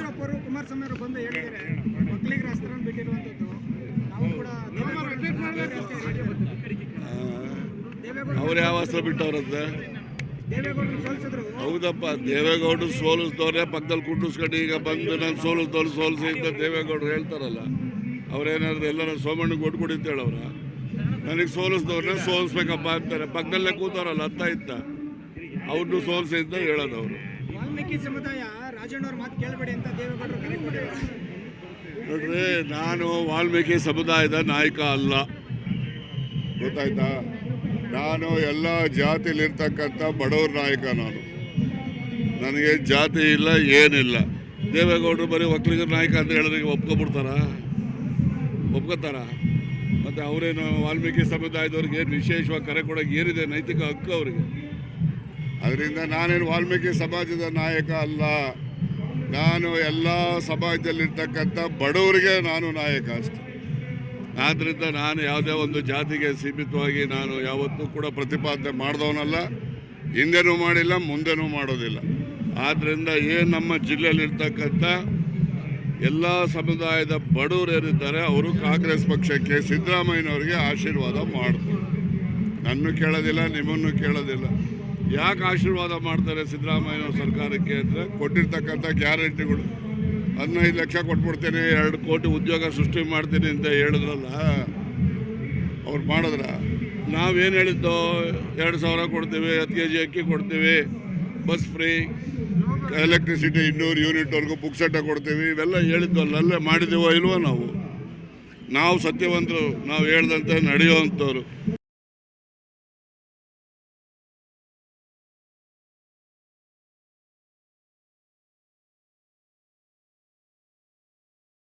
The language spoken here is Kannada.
ಯಡಿಯೂರಪ್ಪ ಅವರು ಕುಮಾರಸ್ವಾಮಿ ಅವರು ಬಂದು ಹೇಳಿದ್ದಾರೆ ಮಕ್ಕಳಿಗೆ ಅಸ್ತ್ರ ಬಿಟ್ಟಿರುವಂತದ್ದು ನಾವು ಕೂಡ ಅವ್ರು ಯಾವ ಅಸ್ತ್ರ ಬಿಟ್ಟವ್ರಂತೆ? ದೇವೇಗೌಡರು ಸೋಲಿಸಿದ್ರು. ಹೌದಪ್ಪ, ದೇವೇಗೌಡರು ಸೋಲಿಸಿದವ್ರೆ ಪಕ್ಕದಲ್ಲಿ ಕುಂಡಿಸ್ಕೊಂಡು ಈಗ ಬಂದು ನಾನು ಸೋಲಿಸಿ ಅಂತ ದೇವೇಗೌಡರು ಹೇಳ್ತಾರಲ್ಲ. ಅವ್ರೇನಾದ್ರು ಎಲ್ಲರ ಸೋಮಣ್ಣಗೆ ಒಟ್ಟು ಕೊಡಿ ಅಂತ ಹೇಳವ್ರ? ನನಗೆ ಸೋಲಿಸಿದವ್ರನ್ನ ಸೋಲಿಸ್ಬೇಕಪ್ಪ ಅಂತಾರೆ. ಪಕ್ಕದಲ್ಲೇ ಕೂತಾರಲ್ಲ ಅತ್ತ ಇತ್ತ, ಅವ್ರನ್ನೂ ಸೋಲಿಸಿ ಅಂತ ಹೇಳೋದು ಅವರು. ವಾಲ್ಮೀಕಿ ಸಮುದಾಯ ರಾಜಣ್ಣವ್ರ ಮಾತು ಕೇಳಬೇಡಿ ಅಂತ ದೇವೇಗೌಡರು ಕರೆ ಕೊಟ್ಟಿದ್ದಾರೆ. ನೋಡ್ರಿ, ನಾನು ವಾಲ್ಮೀಕಿ ಸಮುದಾಯದ ನಾಯಕ ಅಲ್ಲ, ಗೊತ್ತಾಯ್ತಾ? ನಾನು ಎಲ್ಲ ಜಾತಿಲಿರ್ತಕ್ಕಂಥ ಬಡವ್ರ ನಾಯಕ. ನನಗೆ ಜಾತಿ ಇಲ್ಲ, ಏನಿಲ್ಲ. ದೇವೇಗೌಡರು ಬರೀ ಒಕ್ಕಲಿಗರ ನಾಯಕ ಅಂತ ಹೇಳಿದ್ರೆ ಒಪ್ಕೋತಾರ? ಮತ್ತು ಅವರೇನು ವಾಲ್ಮೀಕಿ ಸಮುದಾಯದವ್ರಿಗೆ ಏನು ವಿಶೇಷವಾಗಿ ಕರೆ ಕೊಡೋಕೆ ಏನಿದೆ ನೈತಿಕ ಹಕ್ಕು ಅವರಿಗೆ? ಅದರಿಂದ ನಾನೇನು ವಾಲ್ಮೀಕಿ ಸಮಾಜದ ನಾಯಕ ಅಲ್ಲ. ನಾನು ಎಲ್ಲ ಸಮಾಜದಲ್ಲಿರ್ತಕ್ಕಂಥ ಬಡವರಿಗೆ ನಾನು ನಾಯಕ ಅಷ್ಟೆ. ಆದ್ದರಿಂದ ನಾನು ಯಾವುದೇ ಒಂದು ಜಾತಿಗೆ ಸೀಮಿತವಾಗಿ ನಾನು ಯಾವತ್ತೂ ಕೂಡ ಪ್ರತಿಪಾದನೆ ಮಾಡಿದವನಲ್ಲ, ಹಿಂದೆನೂ ಮಾಡಿಲ್ಲ, ಮುಂದೆನೂ ಮಾಡೋದಿಲ್ಲ. ಆದ್ದರಿಂದ ಏನು ನಮ್ಮ ಜಿಲ್ಲೆಯಲ್ಲಿರ್ತಕ್ಕಂಥ ಎಲ್ಲ ಸಮುದಾಯದ ಬಡವರು ಏನಿದ್ದಾರೆ ಅವರು ಕಾಂಗ್ರೆಸ್ ಪಕ್ಷಕ್ಕೆ, ಸಿದ್ದರಾಮಯ್ಯನವರಿಗೆ ಆಶೀರ್ವಾದ ಮಾಡ್ತಾರೆ. ನನ್ನೂ ಕೇಳೋದಿಲ್ಲ, ನಿಮ್ಮನ್ನು ಕೇಳೋದಿಲ್ಲ. ಯಾಕೆ ಆಶೀರ್ವಾದ ಮಾಡ್ತಾರೆ ಸಿದ್ದರಾಮಯ್ಯನವ್ರ ಸರ್ಕಾರಕ್ಕೆ ಅಂದರೆ, ಕೊಟ್ಟಿರ್ತಕ್ಕಂಥ ಗ್ಯಾರಂಟಿಗಳು 15 ಲಕ್ಷ ಕೊಟ್ಬಿಡ್ತೀನಿ, 2 ಕೋಟಿ ಉದ್ಯೋಗ ಸೃಷ್ಟಿ ಮಾಡ್ತೀನಿ ಅಂತ ಹೇಳಿದ್ರಲ್ಲ, ಅವ್ರು ಮಾಡಿದ್ರ? ನಾವೇನು ಹೇಳಿದ್ದೋ 2,000 ಕೊಡ್ತೀವಿ, 10 kg ಅಕ್ಕಿ ಕೊಡ್ತೀವಿ, ಬಸ್ ಫ್ರೀ, ಎಲೆಕ್ಟ್ರಿಸಿಟಿ 200 ಯೂನಿಟ್ವರೆಗೂ ಪುಕ್ಸಟ್ಟ ಕೊಡ್ತೀವಿ, ಇವೆಲ್ಲ ಹೇಳಿದ್ವಲ್ಲ. ಅಲ್ಲೇ ಮಾಡಿದ್ದೀವೋ ಇಲ್ವೋ? ನಾವು ಸತ್ಯವಂತರು, ನಾವು ಹೇಳ್ದಂತೆ ನಡೆಯುವಂಥವ್ರು.